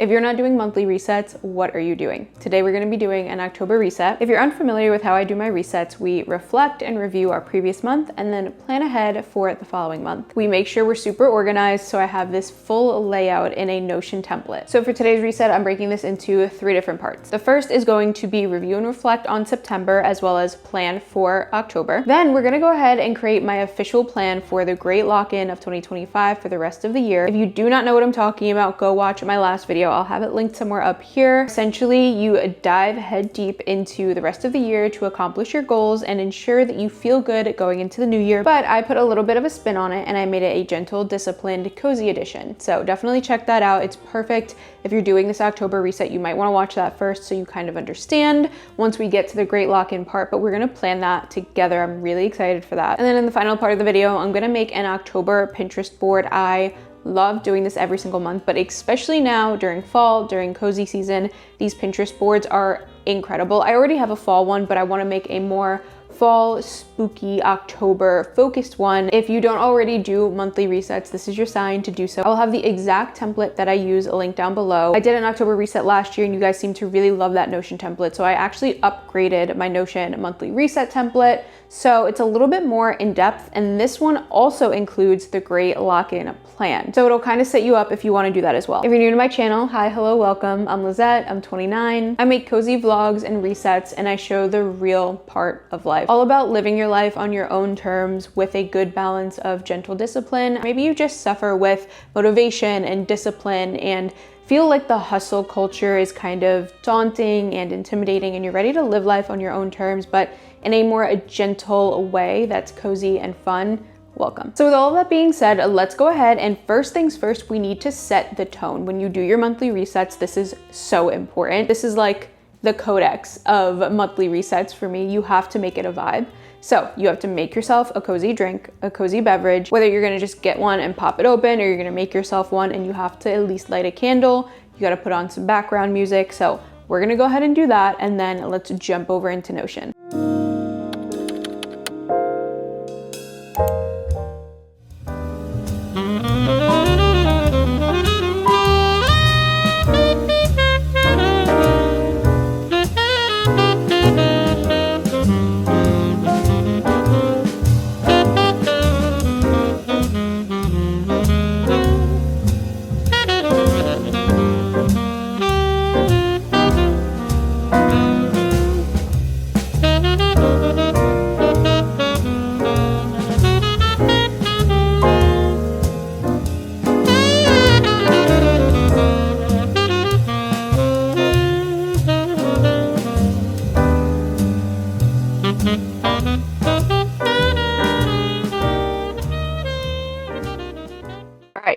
If you're not doing monthly resets, what are you doing? Today we're going to be doing an October reset. If you're unfamiliar with how I do my resets, we reflect and review our previous month and then plan ahead for the following month. We make sure we're super organized, so I have this full layout in a Notion template. So for today's reset, I'm breaking this into 3 different parts. The first is going to be review and reflect on September as well as plan for October. Then we're going to go ahead and create my official plan for the great lock-in of 2025 for the rest of the year. If you do not know what I'm talking about, go watch my last video. I'll have it linked somewhere up here. Essentially, you dive head deep into the rest of the year to accomplish your goals and ensure that you feel good going into the new year. But I put a little bit of a spin on it and I made it a gentle, disciplined, cozy edition. So definitely check that out. It's perfect. If you're doing this October reset, you might want to watch that first so you kind of understand once we get to the great lock-in part, but we're going to plan that together. I'm really excited for that. And then in the final part of the video, I'm going to make an October Pinterest board. I love doing this every single month, but especially now during fall, during cozy season, these Pinterest boards are incredible. I already have a fall one, but I want to make a more fall, spooky, October focused one. If you don't already do monthly resets, this is your sign to do so. I'll have the exact template that I use linked down below. I did an October reset last year and you guys seem to really love that Notion template. So I actually upgraded my Notion monthly reset template. So it's a little bit more in depth, and this one also includes the great lock-in plan. So it'll kind of set you up if you want to do that as well. If you're new to my channel, hi, hello, welcome. I'm Lizette, I'm 29. I make cozy vlogs and resets, and I show the real part of life. All about living your life on your own terms with a good balance of gentle discipline. Maybe you just suffer with motivation and discipline and feel like the hustle culture is kind of daunting and intimidating, and you're ready to live life on your own terms, but in a more gentle way that's cozy and fun. Welcome. So with all of that being said, let's go ahead and first things first, we need to set the tone. When you do your monthly resets, this is so important. This is like the codex of monthly resets for me. You have to make it a vibe. So you have to make yourself a cozy drink, a cozy beverage, whether you're gonna just get one and pop it open or you're gonna make yourself one, and you have to at least light a candle. You gotta put on some background music. So we're gonna go ahead and do that, and then let's jump over into Notion.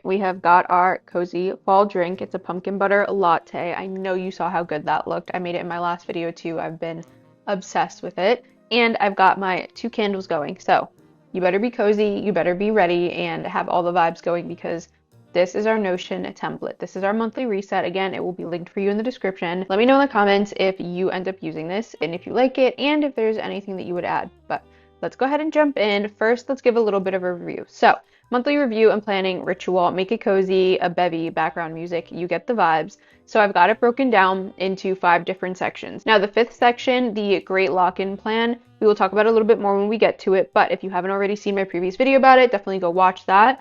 We have got our cozy fall drink. It's a pumpkin butter latte. I know you saw how good that looked. I made it in my last video too. I've been obsessed with it. And I've got my 2 candles going. So you better be cozy, you better be ready and have all the vibes going, because this is our Notion template. This is our monthly reset. Again, it will be linked for you in the description. Let me know in the comments if you end up using this and if you like it and if there's anything that you would add. But let's go ahead and jump in. First, let's give a little bit of a review. So monthly review and planning ritual, make it cozy, a bevy, background music, you get the vibes. So I've got it broken down into 5 different sections. Now the 5th section, the great lock-in plan, we will talk about it a little bit more when we get to it, but if you haven't already seen my previous video about it, definitely go watch that.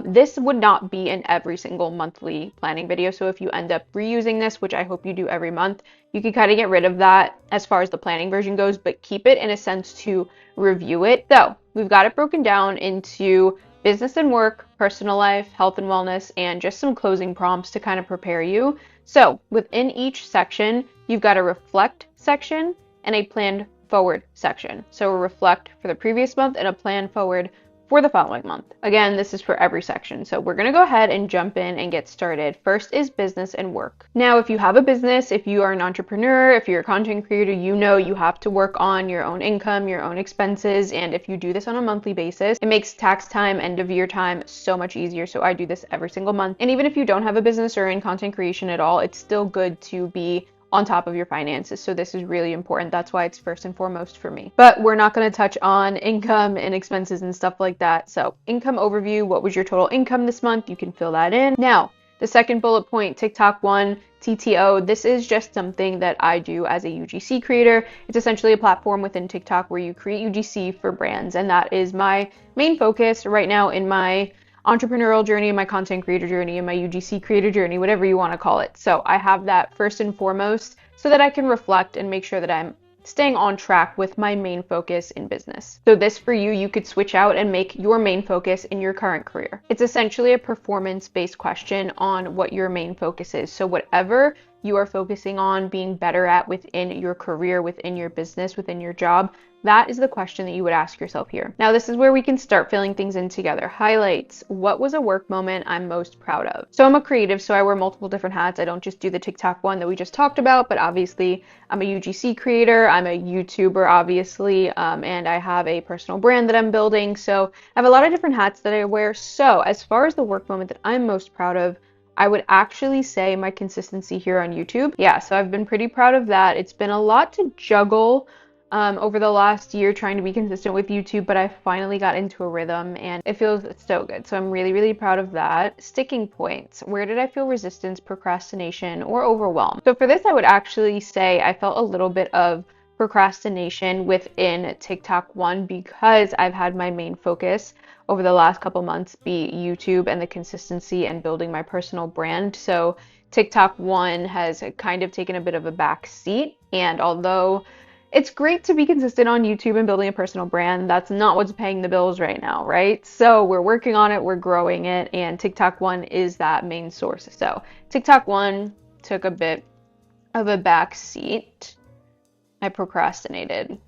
This would not be in every single monthly planning video, so if you end up reusing this, which I hope you do every month, you can kind of get rid of that as far as the planning version goes, but keep it in a sense to review it. So we've got it broken down into business and work, personal life, health and wellness, and just some closing prompts to kind of prepare you. So within each section, you've got a reflect section and a planned forward section. So a reflect for the previous month and a plan forward for the following month. Again, this is for every section. So we're gonna go ahead and jump in and get started. First is business and work. Now, if you have a business, if you are an entrepreneur, if you're a content creator, you know you have to work on your own income, your own expenses. And if you do this on a monthly basis, it makes tax time, end of year time so much easier. So I do this every single month. And even if you don't have a business or in content creation at all, it's still good to be on top of your finances. So this is really important. That's why it's first and foremost for me. But we're not going to touch on income and expenses and stuff like that. So income overview, what was your total income this month? You can fill that in. Now, The second bullet point, TikTok One, TTO, this is just something that I do as a UGC creator. It's essentially a platform within TikTok where you create UGC for brands, and that is my main focus right now in my entrepreneurial journey, my content creator journey, and my UGC creator journey, whatever you want to call it. So I have that first and foremost so that I can reflect and make sure that I'm staying on track with my main focus in business. So this for you could switch out and make your main focus in your current career. It's essentially a performance-based question on what your main focus is. So whatever you are focusing on being better at within your career, within your business, within your job, that is the question that you would ask yourself here. Now, this is where we can start filling things in together. Highlights. What was a work moment I'm most proud of? So I'm a creative, so I wear multiple different hats. I don't just do the TikTok one that we just talked about, but obviously I'm a UGC creator, I'm a YouTuber, obviously, and I have a personal brand that I'm building. So I have a lot of different hats that I wear. So as far as the work moment that I'm most proud of, I would actually say my consistency here on YouTube. Yeah, so I've been pretty proud of that. It's been a lot to juggle over the last year trying to be consistent with YouTube, but I finally got into a rhythm and it feels so good. So I'm really, really proud of that. Sticking points. Where did I feel resistance, procrastination, or overwhelm? So for this, I would actually say I felt a little bit of procrastination within TikTok One because I've had my main focus over the last couple months be YouTube and the consistency and building my personal brand. So TikTok One has kind of taken a bit of a back seat, and although it's great to be consistent on YouTube and building a personal brand, that's not what's paying the bills right now, right? So we're working on it, we're growing it, and TikTok One is that main source. So TikTok One took a bit of a back seat. I procrastinated.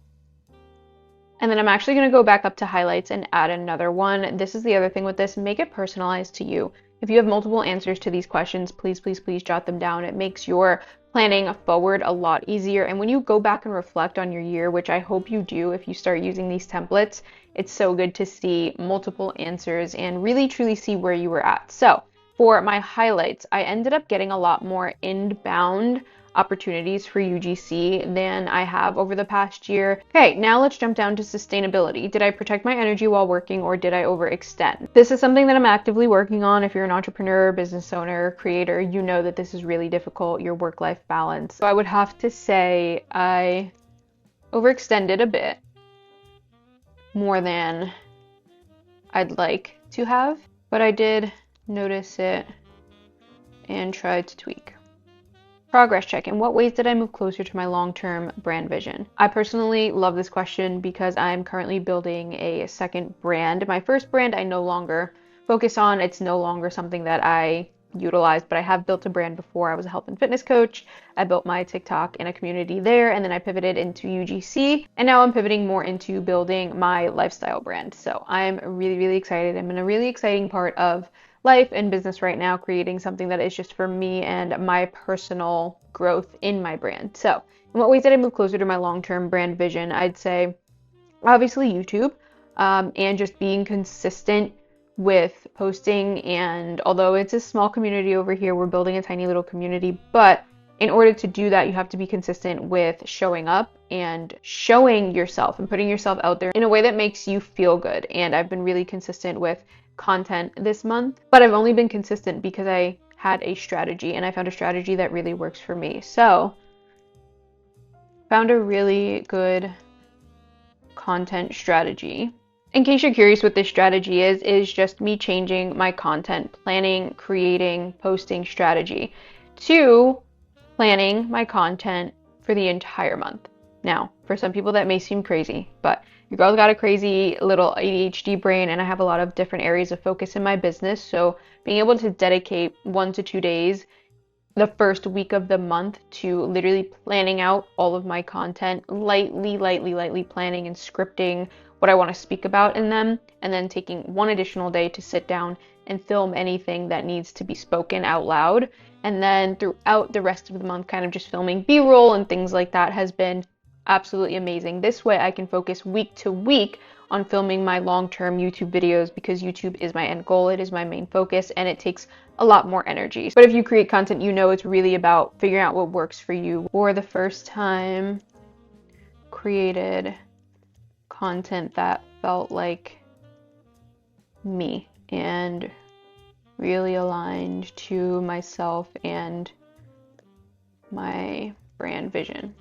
And then I'm actually going to go back up to highlights and add another one. This is the other thing with this, make it personalized to you. If you have multiple answers to these questions, please, please, please jot them down. It makes your planning forward a lot easier. And when you go back and reflect on your year, which I hope you do if you start using these templates, it's so good to see multiple answers and really truly see where you were at. So for my highlights, I ended up getting a lot more inbound opportunities for UGC than I have over the past year. Okay, now let's jump down to sustainability. Did I protect my energy while working or did I overextend? This is something that I'm actively working on. If you're an entrepreneur, business owner, creator, you know that this is really difficult, your work-life balance. So I would have to say I overextended a bit more than I'd like to have, but I did notice it and tried to tweak. Progress check. In what ways did I move closer to my long-term brand vision? I personally love this question because I'm currently building a second brand. My first brand I no longer focus on. It's no longer something that I utilize, but I have built a brand before. I was a health and fitness coach. I built my TikTok and a community there, and then I pivoted into UGC, and now I'm pivoting more into building my lifestyle brand. So I'm really, really excited. I'm in a really exciting part of life and business right now, creating something that is just for me and my personal growth in my brand. So in what ways did I move closer to my long-term brand vision? I'd say obviously YouTube, and just being consistent with posting. And although it's a small community over here, we're building a tiny little community, but in order to do that, you have to be consistent with showing up and showing yourself and putting yourself out there in a way that makes you feel good. And I've been really consistent with content this month, but I've only been consistent because I had a strategy and I found a strategy that really works for me. So found a really good content strategy. In case you're curious what this strategy is just me changing my content planning, creating, posting strategy to planning my content for the entire month. Now, for some people that may seem crazy, but your girl's got a crazy little ADHD brain and I have a lot of different areas of focus in my business. So being able to dedicate 1 to 2 days the first week of the month to literally planning out all of my content, lightly planning and scripting what I want to speak about in them, and then taking 1 additional day to sit down and film anything that needs to be spoken out loud. And then throughout the rest of the month, kind of just filming B-roll and things like that has been absolutely amazing. This way I can focus week to week on filming my long-term YouTube videos because YouTube is my end goal. It is my main focus and it takes a lot more energy. But if you create content, you know it's really about figuring out what works for you. For the first time, created content that felt like me and really aligned to myself and my brand vision.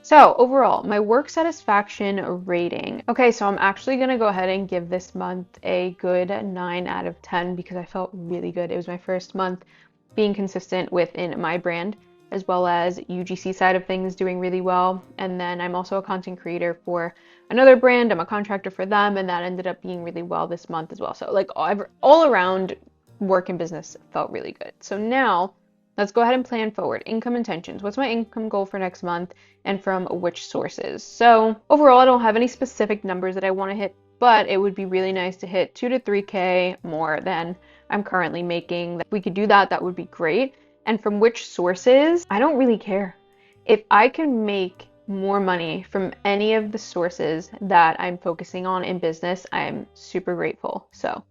So overall, my work satisfaction rating. Okay, so I'm actually gonna go ahead and give this month a good 9 out of 10 because I felt really good. It was my first month being consistent within my brand, as well as UGC side of things doing really well. And then I'm also a content creator for another brand. I'm a contractor for them, and that ended up being really well this month as well. So like all around, work and business felt really good. So now let's go ahead and plan forward. Income intentions. What's my income goal for next month and from which sources? So overall, I don't have any specific numbers that I want to hit, but it would be really nice to hit 2 to 3K more than I'm currently making. If we could do that, that would be great. And from which sources? I don't really care. If I can make more money from any of the sources that I'm focusing on in business, I'm super grateful. So,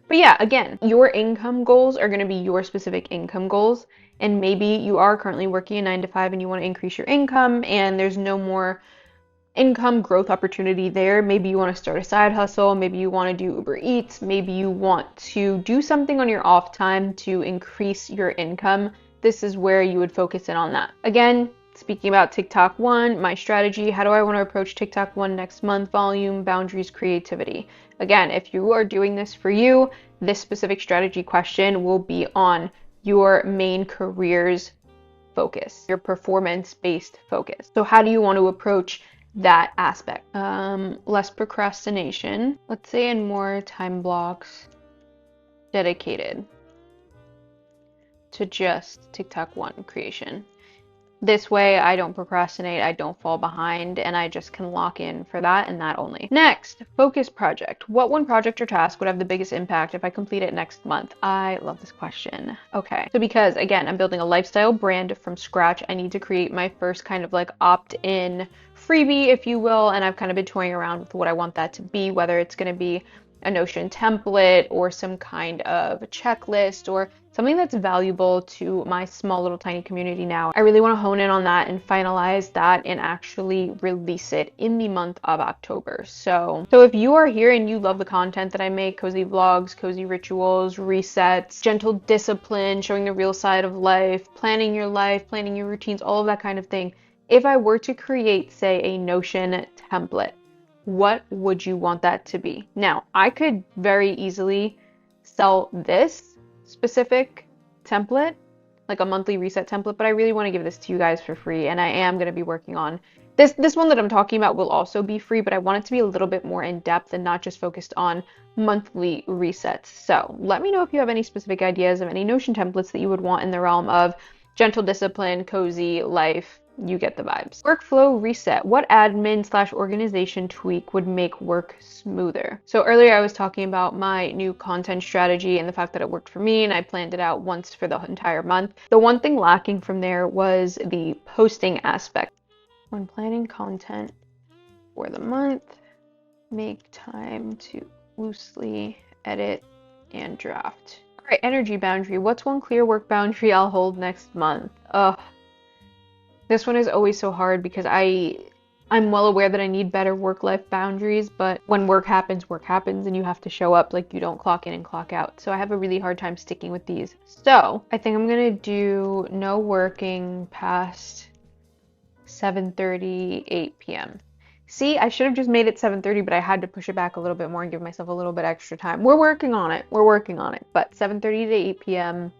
but yeah, again, your income goals are going to be your specific income goals. And maybe you are currently working a 9 to 5 and you want to increase your income and there's no more income growth opportunity there. Maybe you want to start a side hustle. Maybe you want to do Uber Eats. Maybe you want to do something on your off time to increase your income. This is where you would focus in on that. Again, speaking about TikTok One, my strategy, how do I want to approach TikTok One next month? Volume, boundaries, creativity. Again, if you are doing this for you, this specific strategy question will be on your main career's focus, your performance-based focus. So how do you want to approach that aspect? Less procrastination, let's say, and more time blocks dedicated to just TikTok One creation. This way I don't procrastinate, I don't fall behind, and I just can lock in for that and that only. Next, focus project. What one project or task would have the biggest impact if I complete it next month? I love this question. Okay, so because again, I'm building a lifestyle brand from scratch, I need to create my first kind of like opt-in freebie, if you will, and I've kind of been toying around with what I want that to be, whether it's going to be a Notion template or some kind of a checklist or something that's valuable to my small little tiny community now. I really want to hone in on that and finalize that and actually release it in the month of October. So if you are here and you love the content that I make, cozy vlogs, cozy rituals, resets, gentle discipline, showing the real side of life, planning your routines, all of that kind of thing. If I were to create, say, a Notion template, what would you want that to be? Now, I could very easily sell this specific template, like a monthly reset template, but I really want to give this to you guys for free, and I am going to be working on this one that I'm talking about will also be free, but I want it to be a little bit more in depth and not just focused on monthly resets. So let me know if you have any specific ideas of any Notion templates that you would want in the realm of gentle discipline, cozy life. You get the vibes. Workflow reset. What admin/organization tweak would make work smoother? So earlier I was talking about my new content strategy and the fact that it worked for me and I planned it out once for the entire month. The one thing lacking from there was the posting aspect. When planning content for the month, make time to loosely edit and draft. All right, energy boundary. What's one clear work boundary I'll hold next month? This one is always so hard because I'm well aware that I need better work-life boundaries, but when work happens and you have to show up, like you don't clock in and clock out. So I have a really hard time sticking with these. So I think I'm gonna do no working past 7:30, 8 p.m. See, I should have just made it 7:30, but I had to push it back a little bit more and give myself a little bit extra time. We're working on it, but 7:30 to 8 p.m.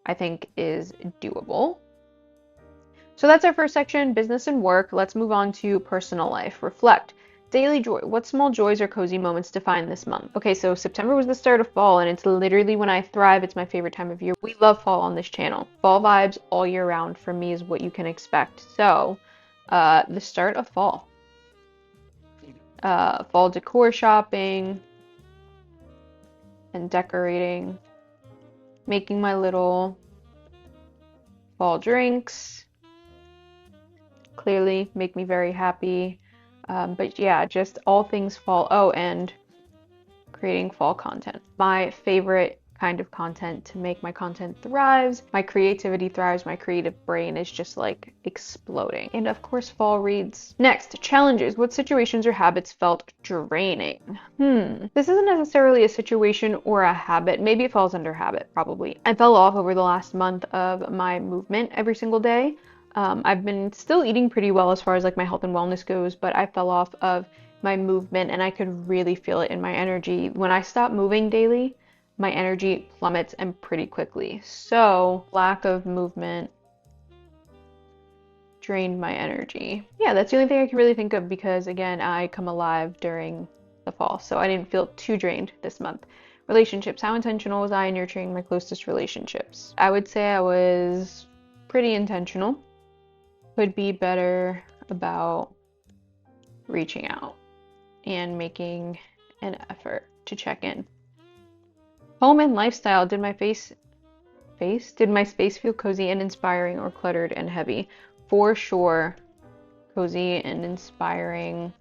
I think is doable. So that's our first section, business and work. Let's move on to personal life. Reflect. Daily joy. What small joys or cozy moments define this month? Okay, so September was the start of fall, and it's literally when I thrive. It's my favorite time of year. We love fall on this channel. Fall vibes all year round for me is what you can expect. So, the start of fall. Fall decor shopping and decorating. Making my little fall drinks. Clearly make me very happy. But yeah, just all things fall. Oh, and creating fall content. My favorite kind of content to make my content thrives, my creativity thrives, my creative brain is just like exploding. And of course, fall reads. Next, challenges. What situations or habits felt draining? This isn't necessarily a situation or a habit. Maybe it falls under habit, probably. I fell off over the last month of my movement every single day. I've been still eating pretty well as far as like my health and wellness goes, but I fell off of my movement and I could really feel it in my energy. When I stop moving daily, my energy plummets and pretty quickly. So lack of movement drained my energy. Yeah, that's the only thing I can really think of because again, I come alive during the fall. So I didn't feel too drained this month. Relationships. How intentional was I in nurturing my closest relationships? I would say I was pretty intentional. Could be better about reaching out and making an effort to check in. Home and lifestyle. Did my space feel cozy and inspiring or cluttered and heavy? For sure, cozy and inspiring.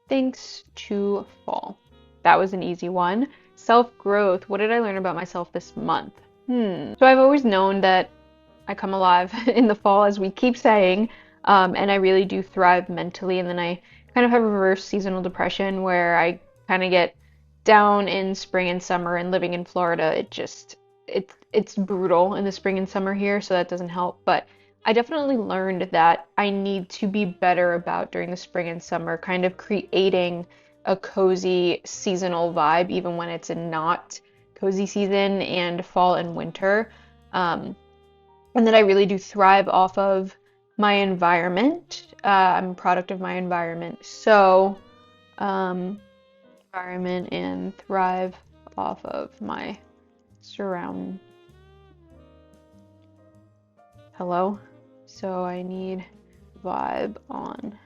Thanks to fall. That was an easy one. Self-growth. What did I learn about myself this month? So I've always known that I come alive in the fall, as we keep saying, and I really do thrive mentally. And then I kind of have reverse seasonal depression where I kind of get down in spring and summer, and living in Florida, it's brutal in the spring and summer here, so that doesn't help. But I definitely learned that I need to be better about during the spring and summer, kind of creating a cozy seasonal vibe, even when it's not cozy season, and fall and winter. And that I really do thrive off of my environment. I'm a product of my environment. So, environment and thrive off of my surround. Hello? So I need vibe on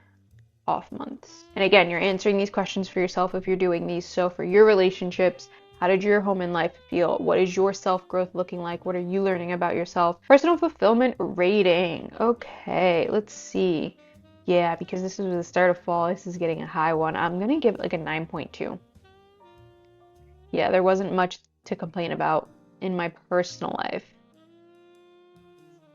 off months. And again, you're answering these questions for yourself if you're doing these. So for your relationships, how did your home and life feel? What is your self-growth looking like? What are you learning about yourself? Personal fulfillment rating. Okay, let's see. Yeah, because this is the start of fall, this is getting a high one. I'm gonna give it like a 9.2. Yeah, there wasn't much to complain about in my personal life.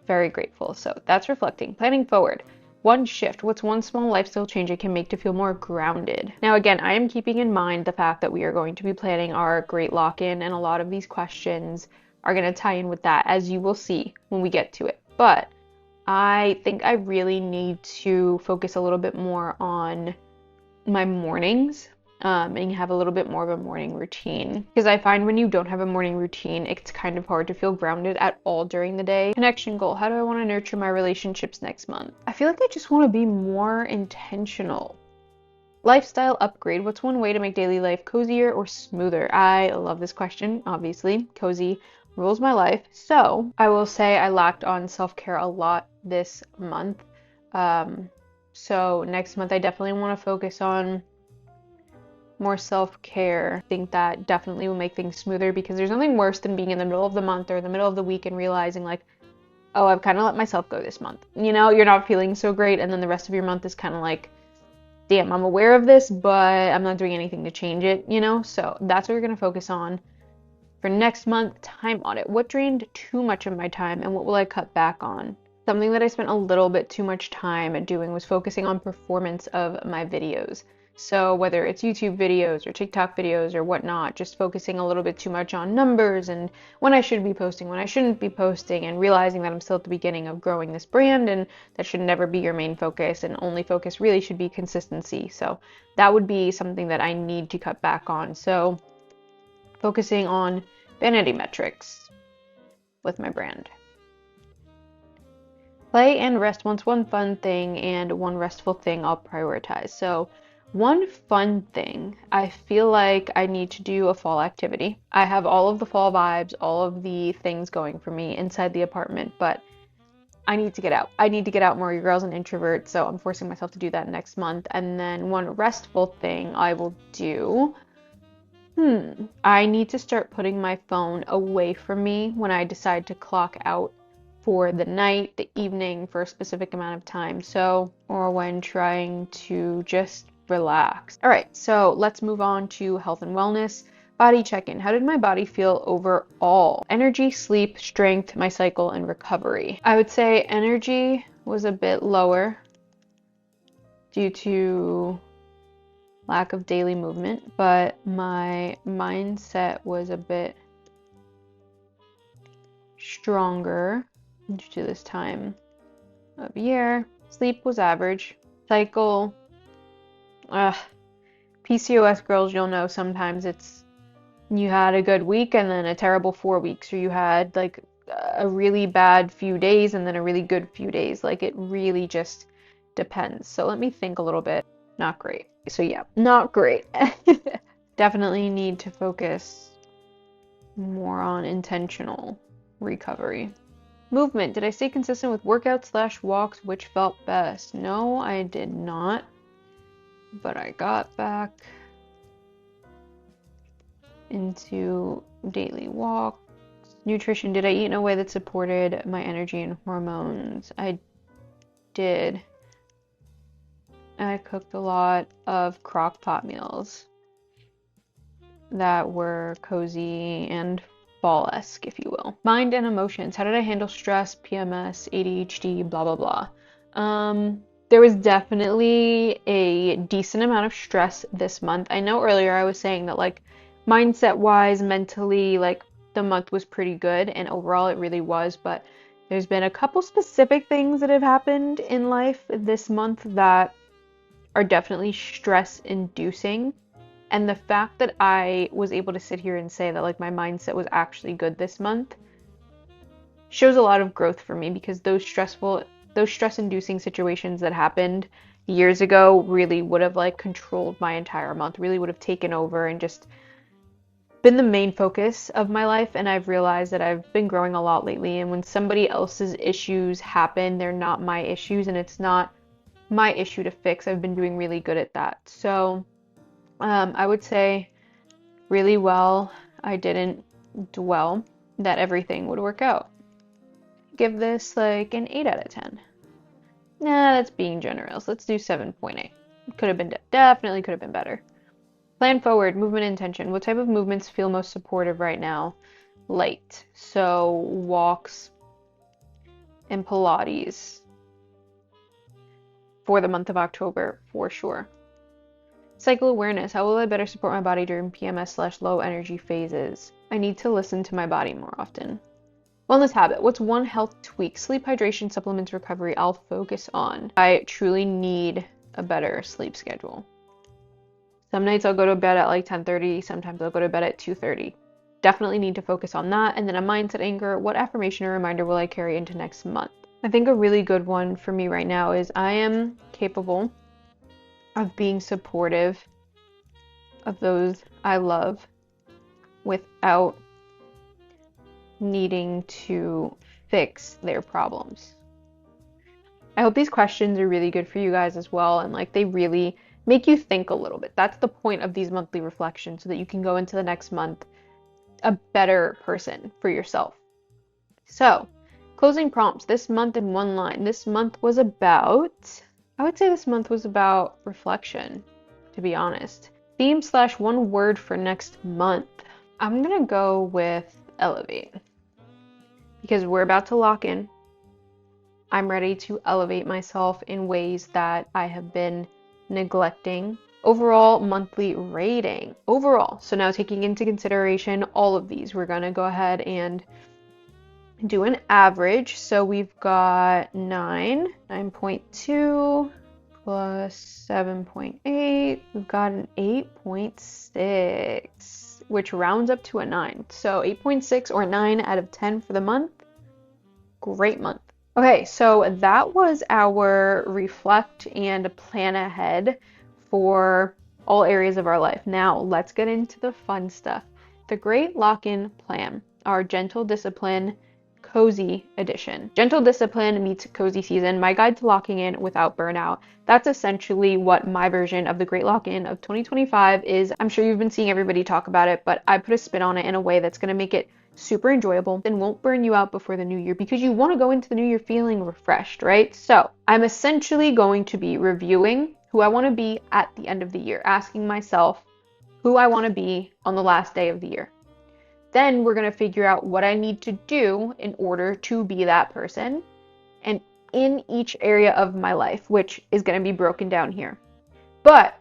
Very grateful. So that's reflecting. Planning forward. One shift. What's one small lifestyle change I can make to feel more grounded? Now, again, I am keeping in mind the fact that we are going to be planning our great lock-in, and a lot of these questions are going to tie in with that, as you will see when we get to it. But I think I really need to focus a little bit more on my mornings. And have a little bit more of a morning routine. Because I find when you don't have a morning routine, it's kind of hard to feel grounded at all during the day. Connection goal. How do I want to nurture my relationships next month? I feel like I just want to be more intentional. Lifestyle upgrade. What's one way to make daily life cozier or smoother? I love this question, obviously. Cozy rules my life. So I will say I lacked on self-care a lot this month. So next month I definitely want to focus on more self-care. I think that definitely will make things smoother, because there's nothing worse than being in the middle of the month or the middle of the week and realizing like, oh, I've kind of let myself go this month. You know, you're not feeling so great, and then the rest of your month is kind of like, damn, I'm aware of this, but I'm not doing anything to change it, you know? So that's what we're going to focus on. For next month, time audit. What drained too much of my time and what will I cut back on? Something that I spent a little bit too much time doing was focusing on performance of my videos. So whether it's YouTube videos or TikTok videos or whatnot, just focusing a little bit too much on numbers and when I should be posting, when I shouldn't be posting, and realizing that I'm still at the beginning of growing this brand, and that should never be your main focus, and only focus really should be consistency. So that would be something that I need to cut back on. So focusing on vanity metrics with my brand. Play and rest. Once one fun thing and one restful thing I'll prioritize. So one fun thing, I feel like I need to do a fall activity. I have all of the fall vibes, all of the things going for me inside the apartment, but I need to get out. I need to get out more. Your girl's an introvert, so I'm forcing myself to do that next month. And then one restful thing I will do, I need to start putting my phone away from me when I decide to clock out for the night, the evening, for a specific amount of time. So, or when trying to just relax. All right, so let's move on to health and wellness. Body check-in. How did my body feel overall? Energy, sleep, strength, my cycle, and recovery. I would say energy was a bit lower due to lack of daily movement, but my mindset was a bit stronger due to this time of year. Sleep was average. Cycle, PCOS girls, you'll know sometimes it's you had a good week and then a terrible 4 weeks, or you had like a really bad few days and then a really good few days. Like it really just depends. So let me think a little bit. Not great. So yeah, not great. Definitely need to focus more on intentional recovery. Movement. Did I stay consistent with workouts / walks? Which felt best? No, I did not. But I got back into daily walks. Nutrition. Did I eat in a way that supported my energy and hormones? I did. I cooked a lot of crock pot meals that were cozy and fall-esque, if you will. Mind and emotions. How did I handle stress, PMS, ADHD, blah, blah, blah? There was definitely a decent amount of stress this month. I know earlier I was saying that like mindset-wise, mentally, like the month was pretty good, and overall it really was, but there's been a couple specific things that have happened in life this month that are definitely stress-inducing. And the fact that I was able to sit here and say that like my mindset was actually good this month shows a lot of growth for me, because those stress-inducing situations that happened years ago really would have like controlled my entire month, really would have taken over and just been the main focus of my life. And I've realized that I've been growing a lot lately, and when somebody else's issues happen, they're not my issues, and it's not my issue to fix. I've been doing really good at that. So I would say really well. I didn't dwell that everything would work out. Give this like an 8 out of 10. Nah, that's being generous. Let's do 7.8. Could have been definitely could have been better. Plan forward, movement intention. What type of movements feel most supportive right now? Light. So walks and Pilates for the month of October for sure. Cycle awareness. How will I better support my body during PMS / low energy phases? I need to listen to my body more often. Wellness habit. What's one health tweak? Sleep, hydration, supplements, recovery. I'll focus on. I truly need a better sleep schedule. Some nights I'll go to bed at like 10:30. Sometimes I'll go to bed at 2:30. Definitely need to focus on that. And then a mindset anchor. What affirmation or reminder will I carry into next month? I think a really good one for me right now is I am capable of being supportive of those I love without needing to fix their problems. I hope these questions are really good for you guys as well, and like they really make you think a little bit. That's the point of these monthly reflections, so that you can go into the next month a better person for yourself. So, closing prompts. This month in one line. This month was about, I would say this month was about reflection, to be honest. Theme / one word for next month. I'm gonna go with elevate, because we're about to lock in. I'm ready to elevate myself in ways that I have been neglecting. Overall monthly rating. Overall. So now taking into consideration all of these, we're gonna go ahead and do an average. So we've got 9.2 plus 7.8. We've got an 8.6, which rounds up to a 9. So 8.6 or 9 out of 10 for the month. Great month. Okay, so that was our reflect and plan ahead for all areas of our life. Now let's get into the fun stuff. The Great Lock-In Plan, our Gentle Discipline Cozy Edition. Gentle Discipline meets Cozy Season, my guide to locking in without burnout. That's essentially what my version of the Great Lock-In of 2025 is. I'm sure you've been seeing everybody talk about it, but I put a spin on it in a way that's going to make it super enjoyable and won't burn you out before the new year, because you want to go into the new year feeling refreshed, right? So I'm essentially going to be reviewing who I want to be at the end of the year, asking myself, who I want to be on the last day of the year. Then we're going to figure out what I need to do in order to be that person, and in each area of my life, which is going to be broken down here. But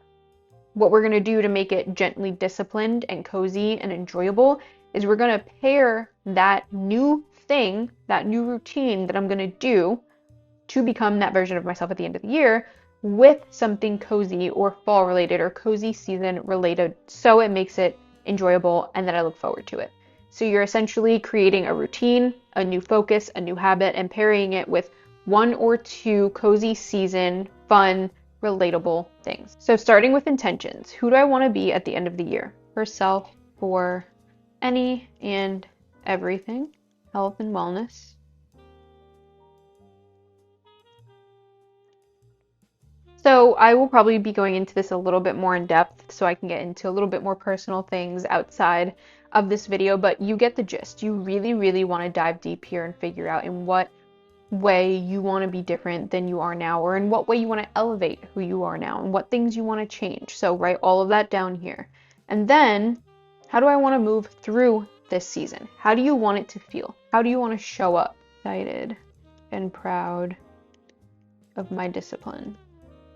what we're going to do to make it gently disciplined and cozy and enjoyable is we're going to pair that new thing, that new routine that I'm going to do to become that version of myself at the end of the year with something cozy or fall related or cozy season related, so it makes it enjoyable and that I look forward to it. So you're essentially creating a routine, a new focus, a new habit, and pairing it with 1 or 2 cozy season, fun, relatable things. So starting with intentions, who do I want to be at the end of the year? For self, for any and everything, health and wellness. So I will probably be going into this a little bit more in depth so I can get into a little bit more personal things outside of this video, but you get the gist. You really, really want to dive deep here and figure out in what way you want to be different than you are now, or in what way you want to elevate who you are now, and what things you want to change. So write all of that down here. And then, how do I want to move through this season? How do you want it to feel? How do you want to show up? Excited and proud of my discipline.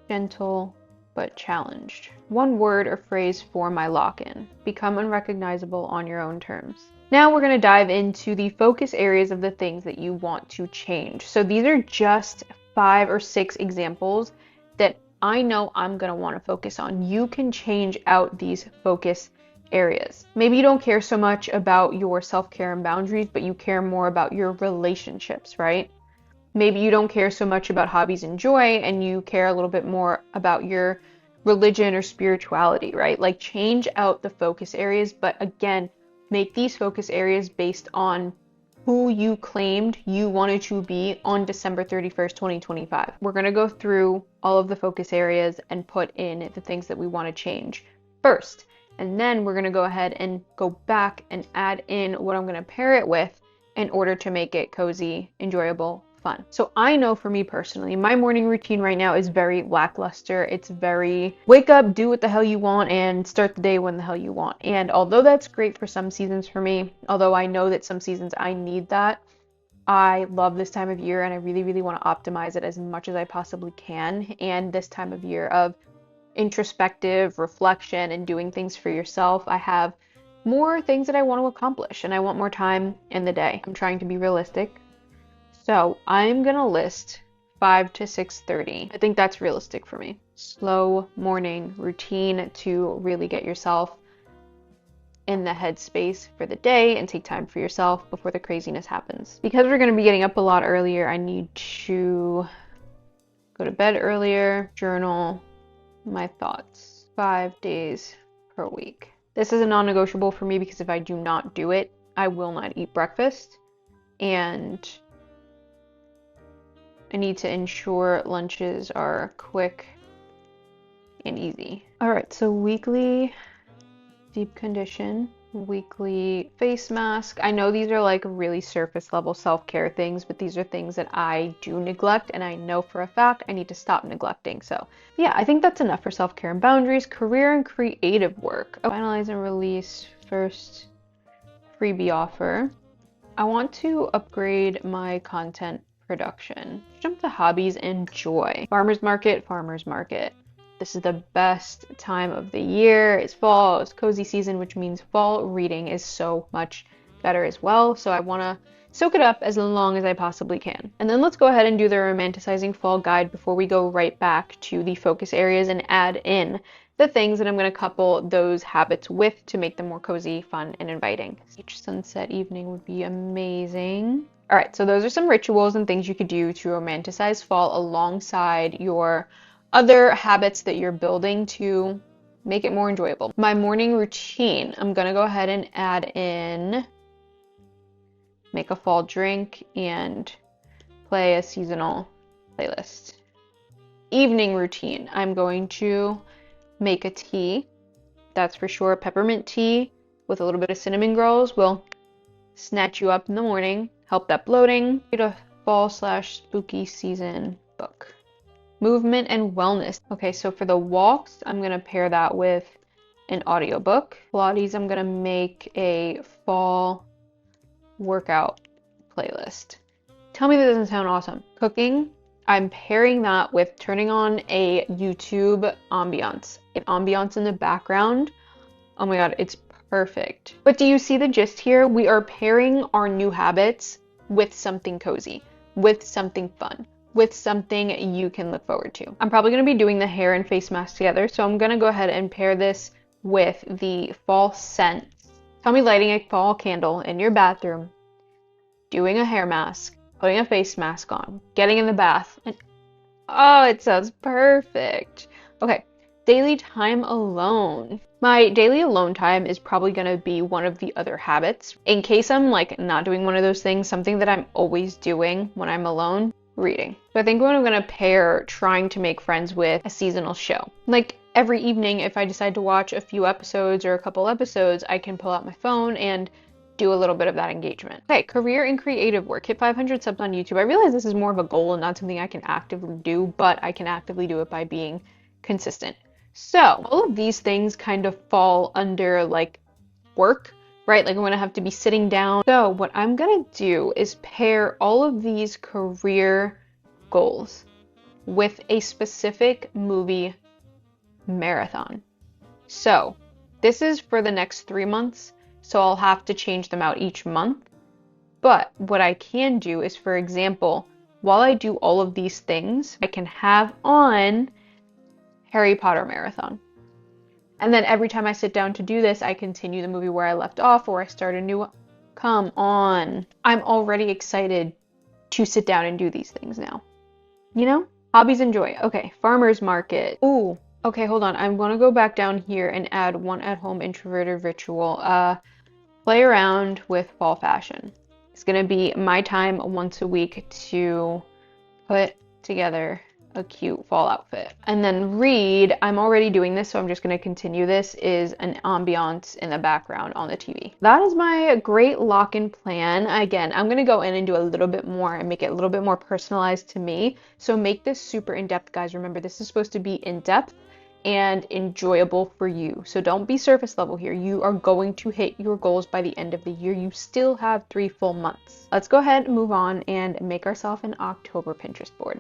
Gentle but challenged. One word or phrase for my lock-in. Become unrecognizable on your own terms. Now we're going to dive into the focus areas of the things that you want to change. So these are just 5 or 6 examples that I know I'm going to want to focus on. You can change out these focus areas. Maybe you don't care so much about your self-care and boundaries, but you care more about your relationships, right? Maybe you don't care so much about hobbies and joy, and you care a little bit more about your religion or spirituality, right? Like change out the focus areas, but again, make these focus areas based on who you claimed you wanted to be on December 31st, 2025. We're going to go through all of the focus areas and put in the things that we want to change first. And then we're going to go ahead and go back and add in what I'm going to pair it with in order to make it cozy, enjoyable, fun. So I know for me personally, my morning routine right now is very lackluster. It's very wake up, do what the hell you want, and start the day when the hell you want. And although that's great for some seasons for me, although I know that some seasons I need that, I love this time of year and I really, really want to optimize it as much as I possibly can. And this time of year of introspective reflection and doing things for yourself, I have more things that I want to accomplish and I want more time in the day. I'm trying to be realistic. So I'm going to list 5 to 6:30. I think that's realistic for me. Slow morning routine to really get yourself in the headspace for the day and take time for yourself before the craziness happens. Because we're going to be getting up a lot earlier, I need to go to bed earlier, journal my thoughts 5 days per week. This is a non-negotiable for me because if I do not do it, I will not eat breakfast, and I need to ensure lunches are quick and easy. All right, so weekly deep condition, weekly face mask. I know these are like really surface level self-care things, but these are things that I do neglect, and I know for a fact I need to stop neglecting. So yeah, I think that's enough for self-care and boundaries. Career and creative work. Finalize and release first freebie offer. I want to upgrade my content production. Jump to hobbies and joy. Farmers market, farmers market. This is the best time of the year. It's fall, it's cozy season, which means fall reading is so much better as well. So I want to soak it up as long as I possibly can. And then let's go ahead and do the romanticizing fall guide before we go right back to the focus areas and add in the things that I'm going to couple those habits with to make them more cozy, fun, and inviting. Each sunset evening would be amazing. All right, so those are some rituals and things you could do to romanticize fall alongside your other habits that you're building to make it more enjoyable. My morning routine, I'm gonna go ahead and add in, make a fall drink and play a seasonal playlist. Evening routine, I'm going to make a tea, that's for sure. Peppermint tea with a little bit of cinnamon rolls will snatch you up in the morning, help that bloating. Read a fall/spooky season book. Movement and wellness. Okay, so for the walks, I'm gonna pair that with an audiobook. Pilates, I'm gonna make a fall workout playlist. Tell me that doesn't sound awesome. Cooking, I'm pairing that with turning on a YouTube ambiance. An ambiance in the background. Oh my god, it's perfect. But do you see the gist here? We are pairing our new habits with something cozy, with something fun, with something you can look forward to. I'm probably going to be doing the hair and face mask together, so I'm going to go ahead and pair this with the fall scents. Tell me lighting a fall candle in your bathroom, doing a hair mask, putting a face mask on, getting in the bath, and oh, it sounds perfect. Okay, daily time alone. My daily alone time is probably gonna be one of the other habits. In case I'm like not doing one of those things, something that I'm always doing when I'm alone, reading. So I think what I'm gonna pair trying to make friends with a seasonal show. Like every evening, if I decide to watch a few episodes or a couple episodes, I can pull out my phone and do a little bit of that engagement. Okay, career and creative work. Hit 500 subs on YouTube. I realize this is more of a goal and not something I can actively do, but I can actively do it by being consistent. So all of these things kind of fall under like work, right? Like I'm gonna have to be sitting down. So what I'm gonna do is pair all of these career goals with a specific movie marathon. So this is for the next 3 months, so I'll have to change them out each month. But what I can do is, for example, while I do all of these things, I can have on Harry Potter marathon. And then every time I sit down to do this, I continue the movie where I left off or I start a new one. Come on. I'm already excited to sit down and do these things now. You know? Hobbies and joy. Okay, farmer's market. Ooh, okay, hold on. I'm gonna go back down here and add one at-home introverted ritual. Play around with fall fashion. It's gonna be my time once a week to put together a cute fall outfit. And then read, I'm already doing this, so I'm just gonna continue this, is an ambiance in the background on the TV. That is my great lock-in plan. Again, I'm gonna go in and do a little bit more and make it a little bit more personalized to me. So make this super in-depth, guys. Remember, this is supposed to be in-depth and enjoyable for you. So don't be surface level here. You are going to hit your goals by the end of the year. You still have 3 full months. Let's go ahead and move on and make ourselves an October Pinterest board.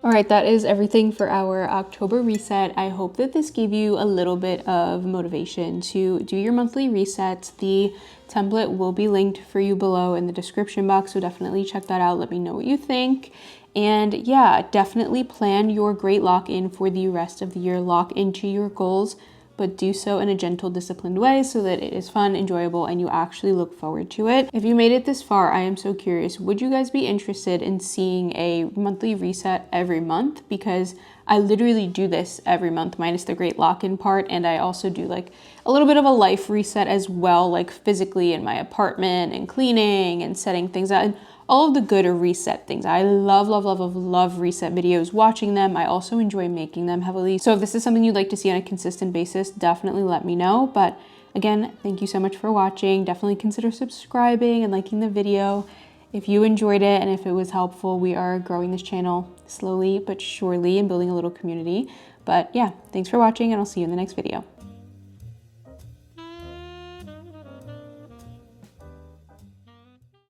All right, that is everything for our October reset. I hope that this gave you a little bit of motivation to do your monthly resets. The template will be linked for you below in the description box, so definitely check that out. Let me know what you think. And yeah, definitely plan your great lock-in for the rest of the year. Lock into your goals, but do so in a gentle, disciplined way so that it is fun, enjoyable, and you actually look forward to it. If you made it this far, I am so curious, would you guys be interested in seeing a monthly reset every month? Because I literally do this every month, minus the great lock-in part, and I also do like a little bit of a life reset as well, like physically in my apartment and cleaning and setting things out. And all of the good reset things. I love reset videos, watching them. I also enjoy making them heavily. So if this is something you'd like to see on a consistent basis, definitely let me know. But again, thank you so much for watching. Definitely consider subscribing and liking the video if you enjoyed it and if it was helpful. We are growing this channel slowly but surely and building a little community. But yeah, thanks for watching, and I'll see you in the next video.